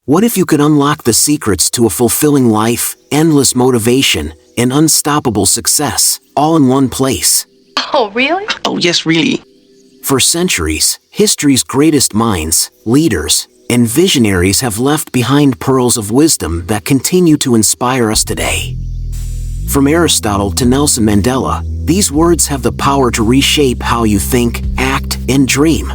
What if you could unlock the secrets to a fulfilling life, endless motivation, and unstoppable success, all in one place? Oh, really? Oh, yes, really. For centuries, history's greatest minds, leaders, and visionaries have left behind pearls of wisdom that continue to inspire us today. From Aristotle to Nelson Mandela, these words have the power to reshape how you think, act, and dream.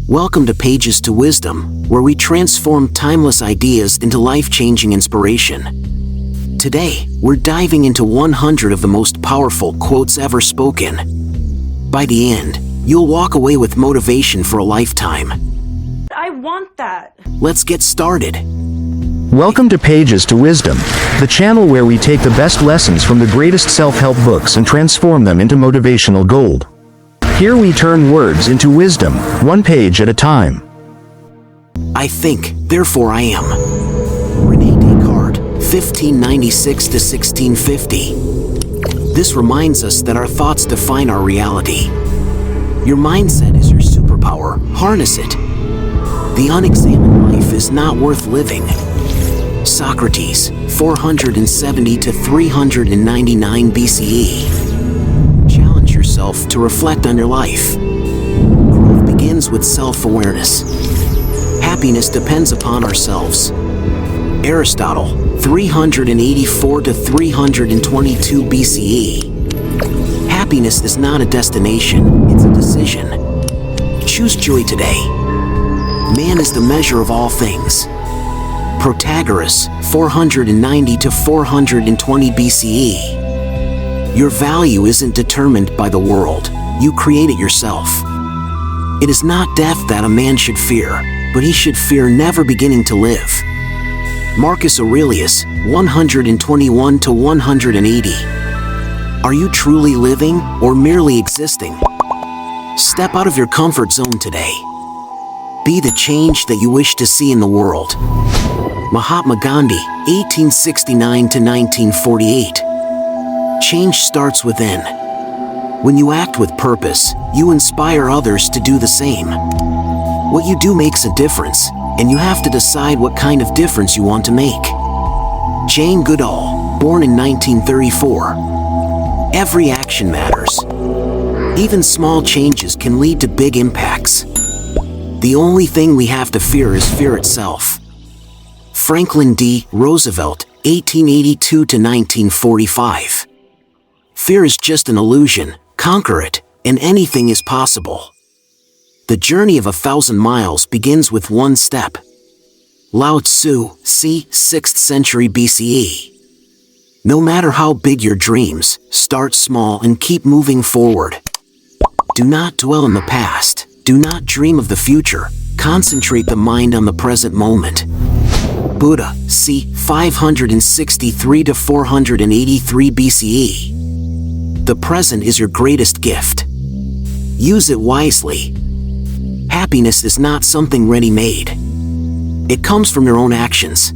Welcome to Pages to Wisdom, where we transform timeless ideas into life-changing inspiration. Today, we're diving into 100 of the most powerful quotes ever spoken. By the end, you'll walk away with motivation for a lifetime. I want that. Let's get started. Welcome to Pages to Wisdom, the channel where we take the best lessons from the greatest self-help books and transform them into motivational gold. Here we turn words into wisdom, one page at a time. I think, therefore I am. René Descartes, 1596 to 1650. This reminds us that our thoughts define our reality. Your mindset is your superpower. Harness it. The unexamined life is not worth living. Socrates, 470 to 399 BCE. Challenge yourself to reflect on your life. Growth begins with self-awareness. Happiness depends upon ourselves. Aristotle, 384 to 322 BCE. Happiness is not a destination, it's a decision. Choose joy today. Man is the measure of all things. Protagoras, 490 to 420 BCE. Your value isn't determined by the world, you create it yourself. It is not death that a man should fear, but he should fear never beginning to live. Marcus Aurelius, 121 to 180. Are you truly living or merely existing? Step out of your comfort zone today. Be the change that you wish to see in the world. Mahatma Gandhi, 1869 to 1948. Change starts within. When you act with purpose, you inspire others to do the same. What you do makes a difference, and you have to decide what kind of difference you want to make. Jane Goodall, born in 1934. Every action matters. Even small changes can lead to big impacts. The only thing we have to fear is fear itself. Franklin D. Roosevelt, 1882 to 1945. Fear is just an illusion, conquer it, and anything is possible. The journey of 1,000 miles begins with one step. Lao Tzu, c. 6th century BCE. No matter how big your dreams, start small and keep moving forward. Do not dwell in the past, do not dream of the future, concentrate the mind on the present moment. Buddha, c. 563 to 483 BCE. The present is your greatest gift. Use it wisely. Happiness is not something ready-made. It comes from your own actions.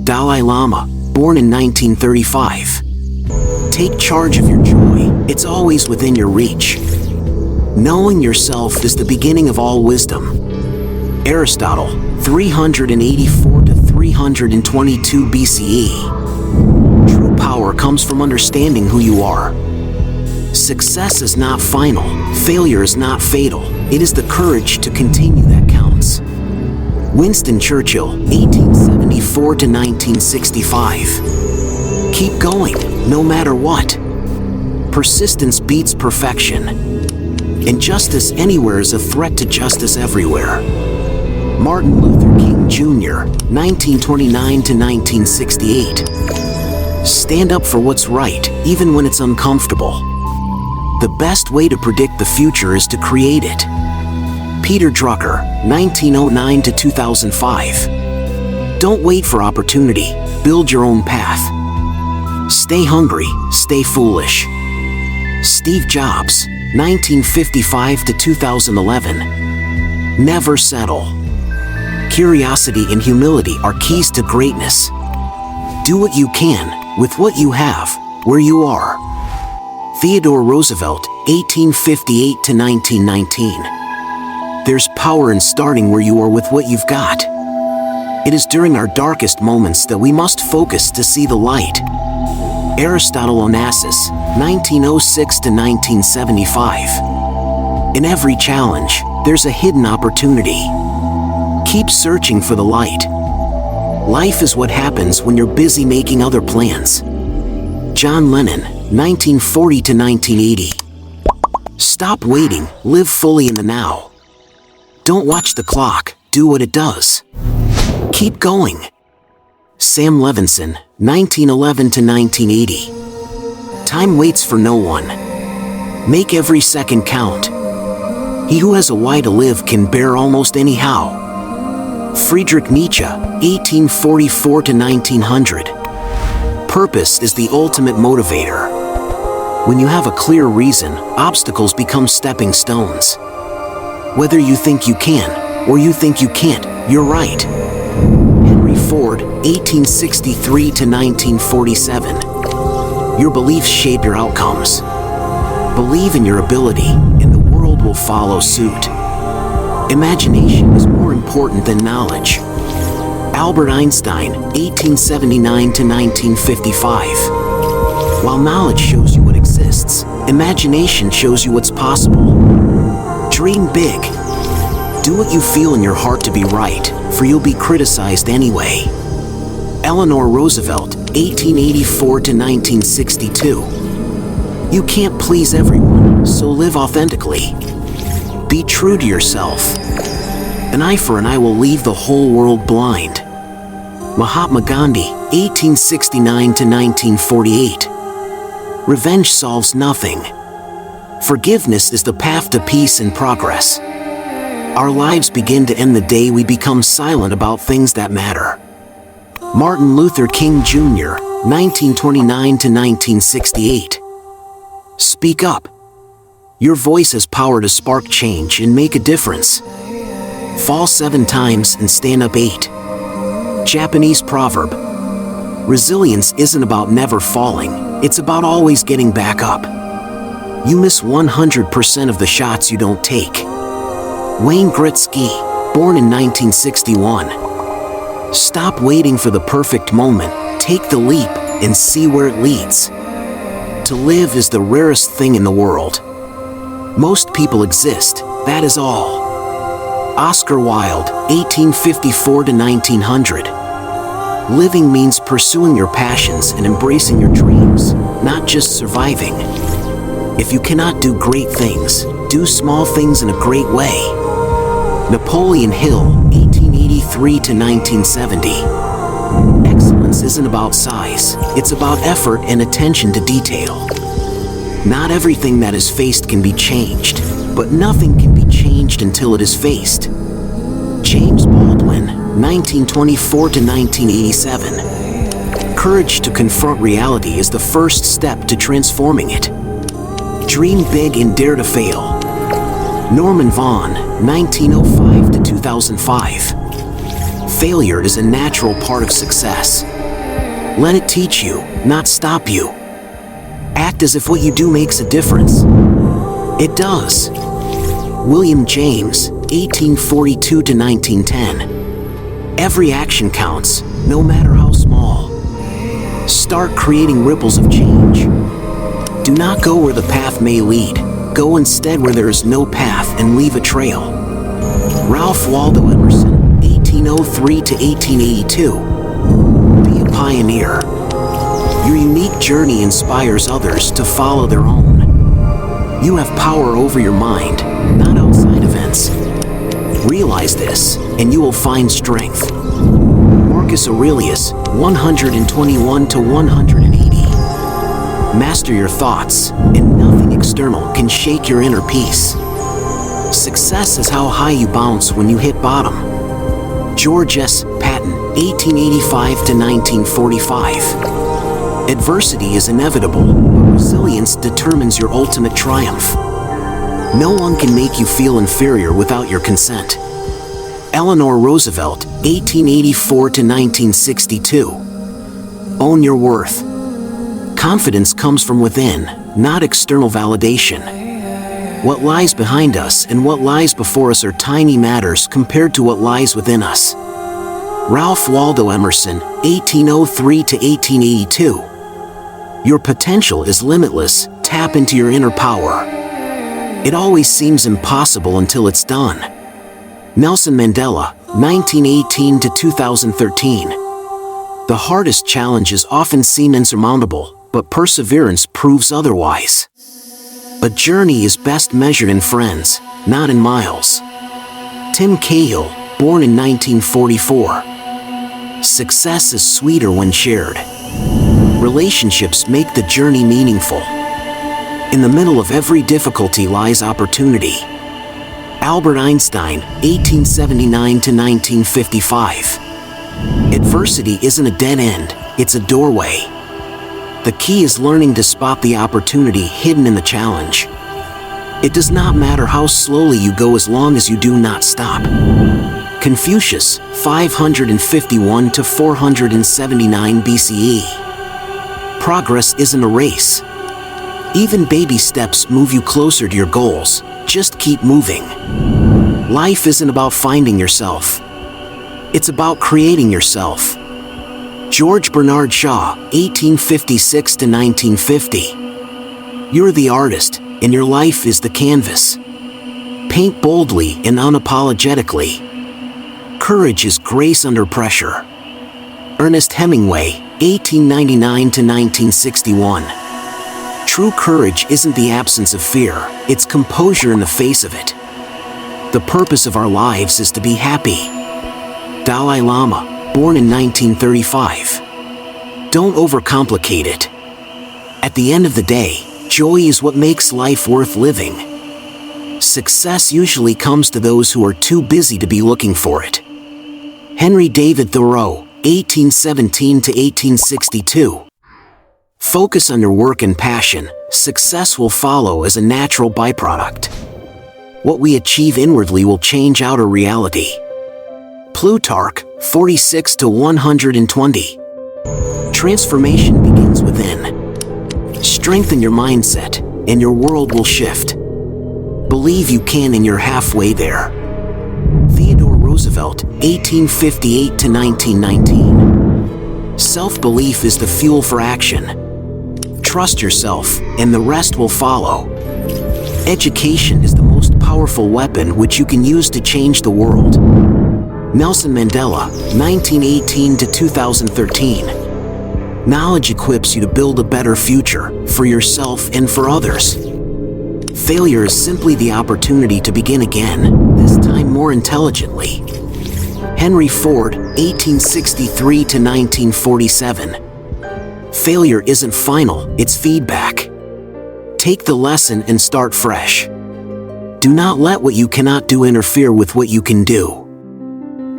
Dalai Lama, born in 1935. Take charge of your joy, it's always within your reach. Knowing yourself is the beginning of all wisdom. Aristotle, 384 to 322 BCE. True power comes from understanding who you are. Success is not final, failure is not fatal, it is the courage to continue that counts. Winston Churchill, 1874 to 1965. Keep going, no matter what. Persistence beats perfection. Injustice anywhere is a threat to justice everywhere. Martin Luther King Jr., 1929 to 1968. Stand up for what's right, even when it's uncomfortable. The best way to predict the future is to create it. Peter Drucker, 1909 to 2005. Don't wait for opportunity, build your own path. Stay hungry, stay foolish. Steve Jobs, 1955 to 2011. Never settle. Curiosity and humility are keys to greatness. Do what you can, with what you have, where you are. Theodore Roosevelt, 1858 to 1919. There's power in starting where you are with what you've got. It is during our darkest moments that we must focus to see the light. Aristotle Onassis, 1906 to 1975. In every challenge, there's a hidden opportunity. Keep searching for the light. Life is what happens when you're busy making other plans. John Lennon, 1940 to 1980. Stop waiting, live fully in the now. Don't watch the clock, do what it does. Keep going. Sam Levinson, 1911 to 1980. Time waits for no one. Make every second count. He who has a why to live can bear almost any how. Friedrich Nietzsche, 1844 to 1900. Purpose is the ultimate motivator. When you have a clear reason, obstacles become stepping stones. Whether you think you can, or you think you can't, you're right. Henry Ford, 1863 to 1947. Your beliefs shape your outcomes. Believe in your ability, and the world will follow suit. Imagination is more important than knowledge. Albert Einstein, 1879 to 1955. While knowledge shows you what exists, imagination shows you what's possible. Dream big. Do what you feel in your heart to be right, for you'll be criticized anyway. Eleanor Roosevelt, 1884 to 1962. You can't please everyone, so live authentically. Be true to yourself. An eye for an eye will leave the whole world blind. Mahatma Gandhi, 1869 to 1948. Revenge solves nothing. Forgiveness is the path to peace and progress. Our lives begin to end the day we become silent about things that matter. Martin Luther King Jr., 1929 to 1968. Speak up. Your voice has power to spark change and make a difference. Fall 7 times and stand up 8. Japanese proverb. Resilience isn't about never falling, it's about always getting back up. You miss 100% of the shots you don't take. Wayne Gretzky, born in 1961. Stop waiting for the perfect moment, take the leap and see where it leads. To live is the rarest thing in the world. Most people exist, that is all. Oscar Wilde, 1854 to 1900. Living means pursuing your passions and embracing your dreams, not just surviving. If you cannot do great things, do small things in a great way. Napoleon Hill, 1883 to 1970. Excellence isn't about size, it's about effort and attention to detail. Not everything that is faced can be changed, but nothing can be changed until it is faced. James Baldwin, 1924 to 1987. Courage to confront reality is the first step to transforming it. Dream big and dare to fail. Norman Vaughn, 1905 to 2005. Failure is a natural part of success. Let it teach you, not stop you. Act as if what you do makes a difference. It does. William James, 1842 to 1910. Every action counts, no matter how small. Start creating ripples of change. Do not go where the path may lead. Go instead where there is no path and leave a trail. Ralph Waldo Emerson, 1803 to 1882. Be a pioneer. Your unique journey inspires others to follow their own. You have power over your mind, not outside events. Realize this, and you will find strength. Marcus Aurelius, 121 to 180. Master your thoughts, and nothing external can shake your inner peace. Success is how high you bounce when you hit bottom. George S. Patton, 1885 to 1945. Adversity is inevitable, but resilience determines your ultimate triumph. No one can make you feel inferior without your consent. Eleanor Roosevelt, 1884 to 1962. Own your worth. Confidence comes from within, not external validation. What lies behind us and what lies before us are tiny matters compared to what lies within us. Ralph Waldo Emerson, 1803 to 1882. Your potential is limitless. Tap into your inner power. It always seems impossible until it's done. Nelson Mandela, 1918 to 2013. The hardest challenges often seem insurmountable, but perseverance proves otherwise. A journey is best measured in friends, not in miles. Tim Cahill, born in 1944. Success is sweeter when shared. Relationships make the journey meaningful. In the middle of every difficulty lies opportunity. Albert Einstein, 1879 to 1955. Adversity isn't a dead end, it's a doorway. The key is learning to spot the opportunity hidden in the challenge. It does not matter how slowly you go as long as you do not stop. Confucius, 551 to 479 BCE. Progress isn't a race. Even baby steps move you closer to your goals. Just keep moving. Life isn't about finding yourself. It's about creating yourself. George Bernard Shaw, 1856 to 1950. You're the artist, and your life is the canvas. Paint boldly and unapologetically. Courage is grace under pressure. Ernest Hemingway, 1899 to 1961. True courage isn't the absence of fear, it's composure in the face of it. The purpose of our lives is to be happy. Dalai Lama, born in 1935. Don't overcomplicate it. At the end of the day, joy is what makes life worth living. Success usually comes to those who are too busy to be looking for it. Henry David Thoreau, 1817 to 1862. Focus on your work and passion. Success will follow as a natural byproduct. What we achieve inwardly will change outer reality. Plutarch, 46 to 120. Transformation begins within. Strengthen your mindset, and your world will shift. Believe you can, and you're halfway there. Theodore Roosevelt, 1858 to 1919. Self-belief is the fuel for action. Trust yourself, and the rest will follow. Education is the most powerful weapon which you can use to change the world. Nelson Mandela, 1918 to 2013. Knowledge equips you to build a better future, for yourself and for others. Failure is simply the opportunity to begin again, this time more intelligently. Henry Ford, 1863 to 1947. Failure isn't final, it's feedback. Take the lesson and start fresh. Do not let what you cannot do interfere with what you can do.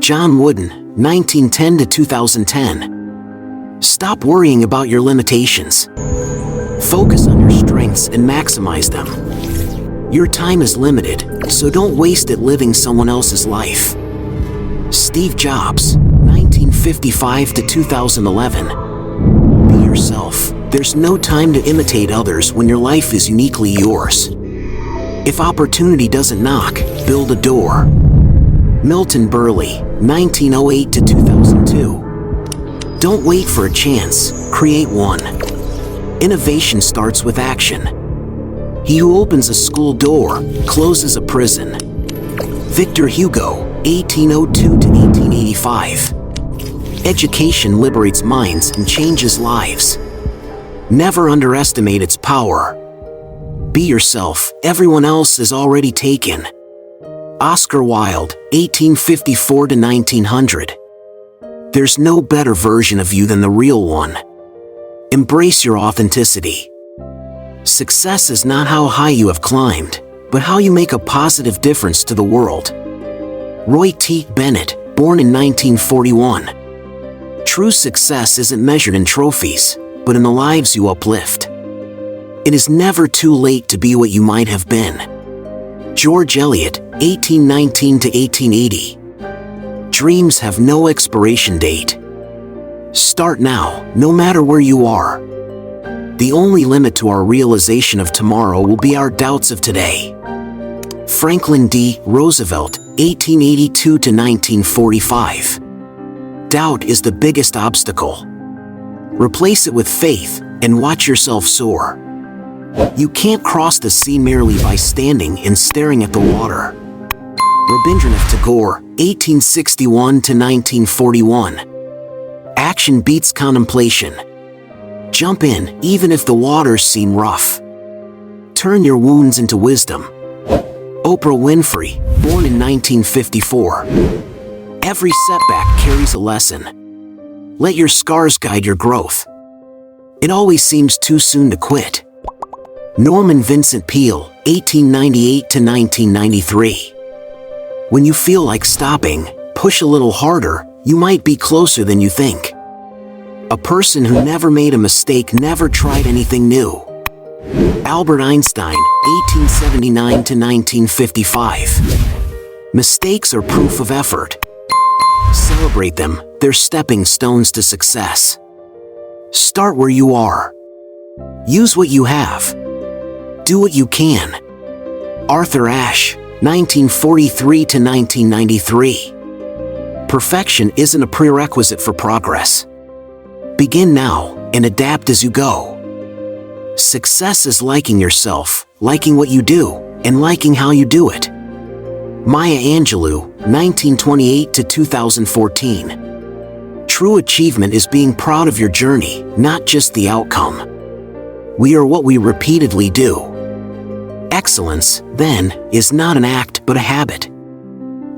John Wooden, 1910 to 2010. Stop worrying about your limitations. Focus on your strengths and maximize them. Your time is limited, so don't waste it living someone else's life. Steve Jobs, 1955 to 2011. Be yourself. There's no time to imitate others when your life is uniquely yours. If opportunity doesn't knock, build a door. Milton Berle, 1908 to 2002. Don't wait for a chance, create one. Innovation starts with action. He who opens a school door, closes a prison. Victor Hugo, 1802 to 1885. Education liberates minds and changes lives. Never underestimate its power. Be yourself, everyone else is already taken. Oscar Wilde, 1854 to 1900. There's no better version of you than the real one. Embrace your authenticity. Success is not how high you have climbed, but how you make a positive difference to the world. Roy T. Bennett, born in 1941. True success isn't measured in trophies, but in the lives you uplift. It is never too late to be what you might have been. George Eliot, 1819 to 1880. Dreams have no expiration date. Start now, no matter where you are. The only limit to our realization of tomorrow will be our doubts of today. Franklin D. Roosevelt, 1882 to 1945. Doubt is the biggest obstacle. Replace it with faith and watch yourself soar. You can't cross the sea merely by standing and staring at the water. Rabindranath Tagore, 1861–1941. Action beats contemplation. Jump in, even if the waters seem rough. Turn your wounds into wisdom. Oprah Winfrey, born in 1954. Every setback carries a lesson. Let your scars guide your growth. It always seems too soon to quit. Norman Vincent Peale, 1898–1993. When you feel like stopping, push a little harder, you might be closer than you think. A person who never made a mistake never tried anything new. Albert Einstein, 1879–1955. Mistakes are proof of effort. Celebrate them, they're stepping stones to success. Start where you are. Use what you have. Do what you can. Arthur Ashe, 1943–1993. Perfection isn't a prerequisite for progress. Begin now and adapt as you go. Success is liking yourself, liking what you do, and liking how you do it. Maya Angelou, 1928–2014. True achievement is being proud of your journey, not just the outcome. We are what we repeatedly do. Excellence, then, is not an act but a habit.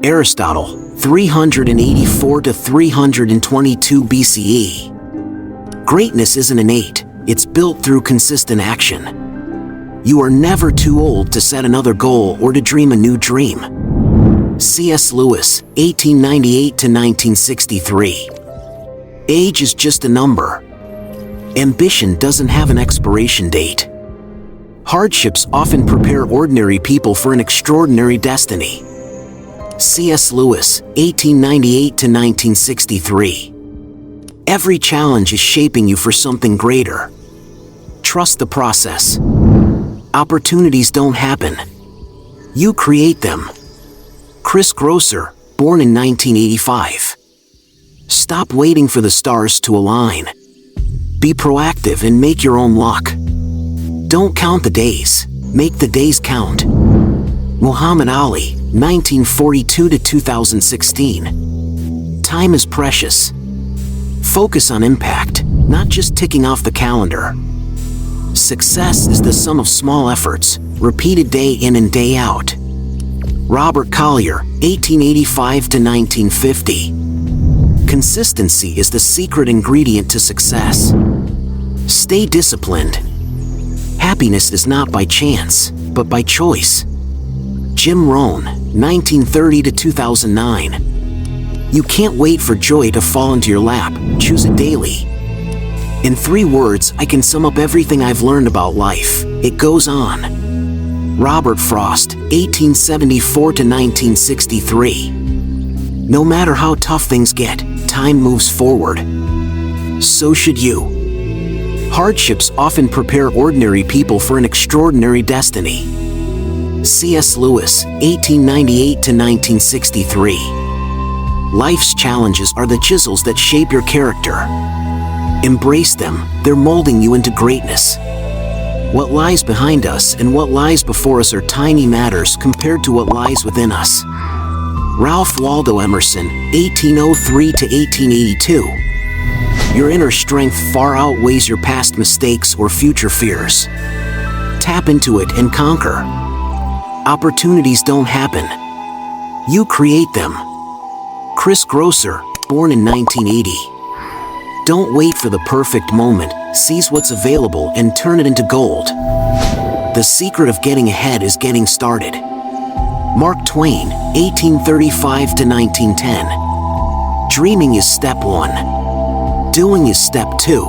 Aristotle, 384–322 BCE. Greatness isn't innate, it's built through consistent action. You are never too old to set another goal or to dream a new dream. C.S. Lewis, 1898–1963. Age is just a number. Ambition doesn't have an expiration date. Hardships often prepare ordinary people for an extraordinary destiny. C.S. Lewis, 1898–1963. Every challenge is shaping you for something greater. Trust the process. Opportunities don't happen. You create them. Chris Grosser, born in 1985. Stop waiting for the stars to align. Be proactive and make your own luck. Don't count the days, make the days count. Muhammad Ali, 1942–2016. Time is precious. Focus on impact, not just ticking off the calendar. Success is the sum of small efforts, repeated day in and day out. Robert Collier, 1885–1950. Consistency is the secret ingredient to success. Stay disciplined. Happiness is not by chance, but by choice. Jim Rohn, 1930–2009. You can't wait for joy to fall into your lap, choose it daily. In 3 words, I can sum up everything I've learned about life. It goes on. Robert Frost, 1874–1963. No matter how tough things get, time moves forward. So should you. Hardships often prepare ordinary people for an extraordinary destiny. C.S. Lewis, 1898–1963. Life's challenges are the chisels that shape your character. Embrace them, they're molding you into greatness. What lies behind us and what lies before us are tiny matters compared to what lies within us. Ralph Waldo Emerson, 1803–1882. Your inner strength far outweighs your past mistakes or future fears. Tap into it and conquer. Opportunities don't happen. You create them. Chris Grosser, born in 1980. Don't wait for the perfect moment, seize what's available and turn it into gold. The secret of getting ahead is getting started. Mark Twain, 1835–1910. Dreaming is step 1. Doing is step 2.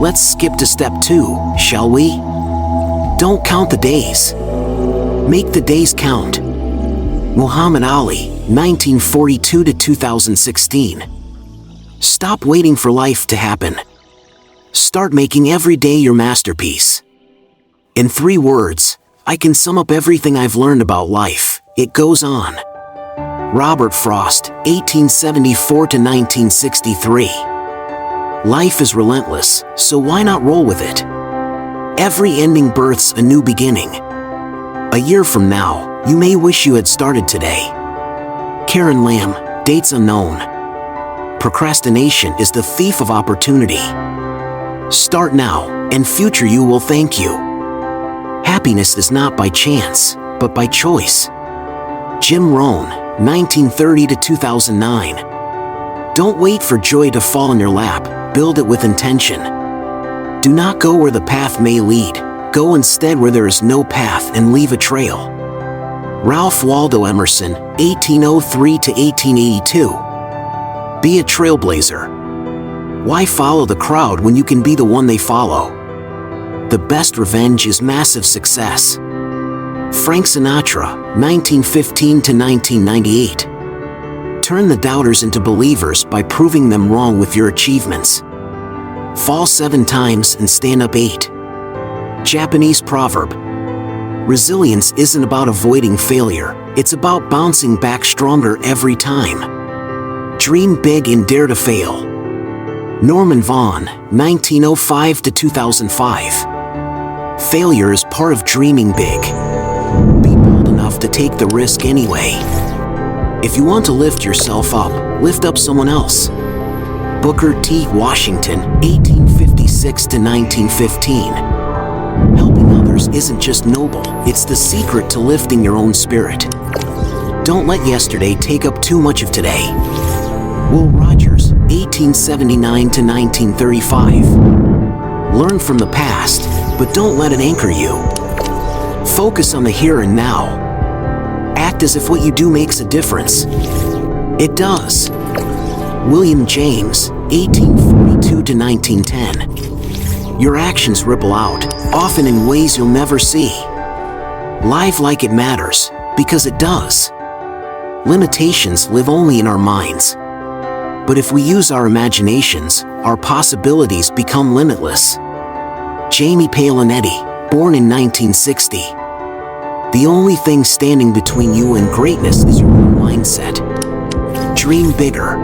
Let's skip to step 2, shall we? Don't count the days. Make the days count. Muhammad Ali, 1942–2016. Stop waiting for life to happen. Start making every day your masterpiece. In 3 words, I can sum up everything I've learned about life. It goes on. Robert Frost, 1874 to 1963. Life is relentless, so why not roll with it? Every ending births a new beginning. A year from now, you may wish you had started today. Karen Lamb, dates unknown. Procrastination is the thief of opportunity. Start now, and future you will thank you. Happiness is not by chance, but by choice. Jim Rohn, 1930 to 2009. Don't wait for joy to fall in your lap, build it with intention. Do not go where the path may lead, go instead where there is no path and leave a trail. Ralph Waldo Emerson, 1803 to 1882. Be a trailblazer. Why follow the crowd when you can be the one they follow? The best revenge is massive success. Frank Sinatra, 1915 to 1998. Turn the doubters into believers by proving them wrong with your achievements. Fall 7 times and stand up 8. Japanese proverb. Resilience isn't about avoiding failure, it's about bouncing back stronger every time. Dream big and dare to fail. Norman Vaughn, 1905 to 2005. Failure is part of dreaming big. Be bold enough to take the risk anyway. If you want to lift yourself up, lift up someone else. Booker T. Washington, 1856 to 1915. Helping others isn't just noble, it's the secret to lifting your own spirit. Don't let yesterday take up too much of today. Will Rogers, 1879 to 1935. Learn from the past, but don't let it anchor you. Focus on the here and now. Act as if what you do makes a difference. It does. William James, 1842 to 1910. Your actions ripple out, often in ways you'll never see. Live like it matters, because it does. Limitations live only in our minds. But if we use our imaginations, our possibilities become limitless. Jamie Palinetti, born in 1960. The only thing standing between you and greatness is your own mindset. Dream bigger.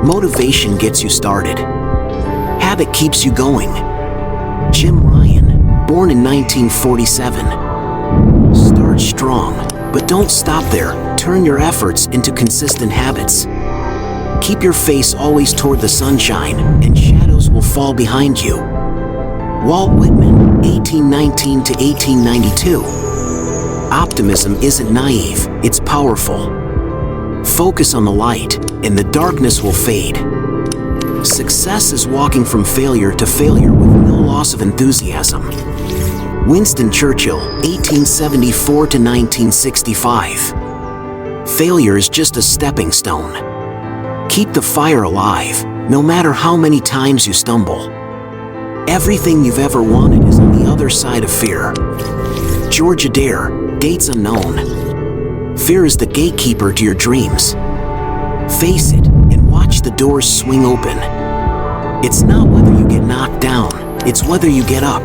Motivation gets you started. Habit keeps you going. Jim Ryan, born in 1947. Start strong, but don't stop there. Turn your efforts into consistent habits. Keep your face always toward the sunshine, and shadows will fall behind you. Walt Whitman, 1819 to 1892. Optimism isn't naive, it's powerful. Focus on the light, and the darkness will fade. Success is walking from failure to failure with no loss of enthusiasm. Winston Churchill, 1874 to 1965. Failure is just a stepping stone. Keep the fire alive, no matter how many times you stumble. Everything you've ever wanted is on the other side of fear. George Adair, dates unknown. Fear is the gatekeeper to your dreams. Face it and watch the doors swing open. It's not whether you get knocked down, it's whether you get up.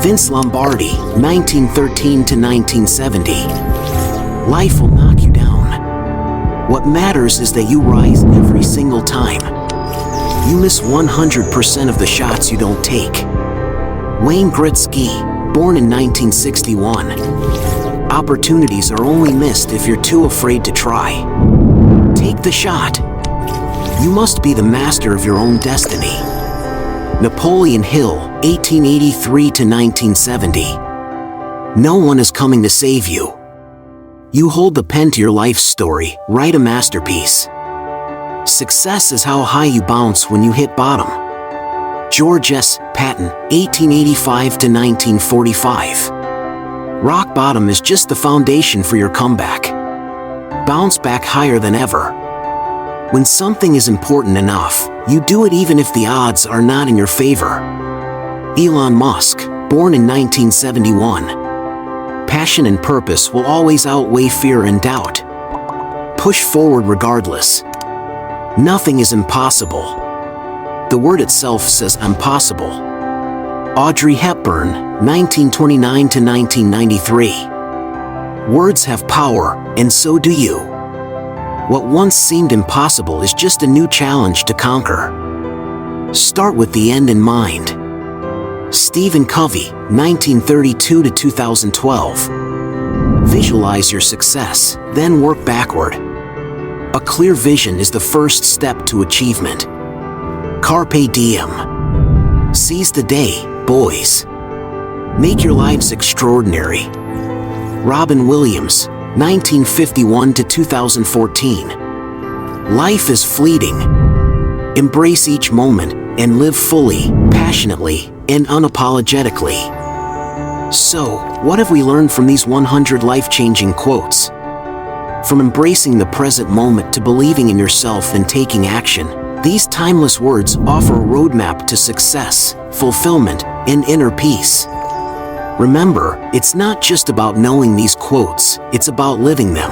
Vince Lombardi, 1913 to 1970. Life will knock you down. What matters is that you rise every single time. You miss 100% of the shots you don't take. Wayne Gretzky, born in 1961. Opportunities are only missed if you're too afraid to try. Take the shot. You must be the master of your own destiny. Napoleon Hill, 1883 to 1970. No one is coming to save you. You hold the pen to your life story, write a masterpiece. Success is how high you bounce when you hit bottom. George S. Patton, 1885 to 1945. Rock bottom is just the foundation for your comeback. Bounce back higher than ever. When something is important enough, you do it even if the odds are not in your favor. Elon Musk, born in 1971. Passion and purpose will always outweigh fear and doubt. Push forward regardless. Nothing is impossible. The word itself says I'm possible. Audrey Hepburn, 1929 to 1993. Words have power, and so do you. What once seemed impossible is just a new challenge to conquer. Start with the end in mind. Stephen Covey, 1932 to 2012. Visualize your success, then work backward. A clear vision is the first step to achievement. Carpe diem. Seize the day, boys. Make your lives extraordinary. Robin Williams, 1951 to 2014. Life is fleeting. Embrace each moment and live fully, passionately, and unapologetically. So, what have we learned from these 100 life-changing quotes? From embracing the present moment to believing in yourself and taking action, these timeless words offer a roadmap to success, fulfillment, and inner peace. Remember, it's not just about knowing these quotes, it's about living them.